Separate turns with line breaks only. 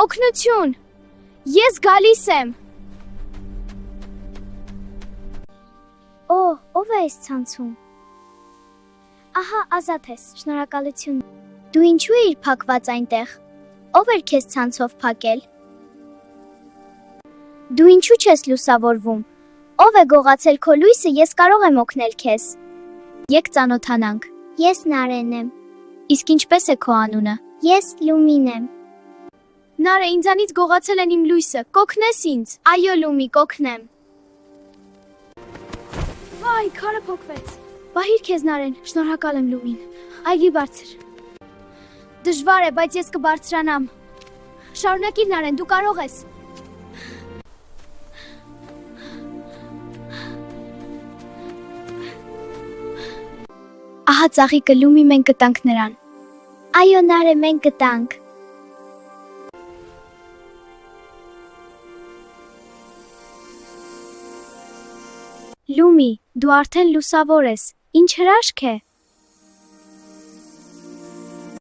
Օգնություն։ Ես գալիս եմ։
Ով է այս ցանցում։ Ահա, ազատ ես, շնորհակալություն։ Դու ինչու էիր փակված այնտեղ։ Ով էր քեզ ցանցով փակել։ Դու ինչու չես լուսավորվում։ Ով է գողացել քո լույսը, ես կարող եմ օգնել քեզ։
Եկ ծանոթանանք։
Ես Նարեն եմ։
Իսկ ինչպես է քո անունը։
Ես Լումին եմ։
Նարե, ինձանից գողացել են իմ լույսը, կօգնես ինձ։
Այո, Լումի, կօգնեմ։
Վայ, քարը փոկվեց։ Բահիր քեզ Նարեն, շնորհակալ եմ Լումին։ Այգի բարձր։ Դժվար է, բայց ես կբարձրանամ։ Շարունակիր Նարեն, դու կարող ես։ Ահա ծաղիկը Լումի, մենք գտանք նրան։
Այո, Նարե, մենք գտանք։
Լումի, դու արդեն լուսավոր ես։ Ինչ հրաշք է։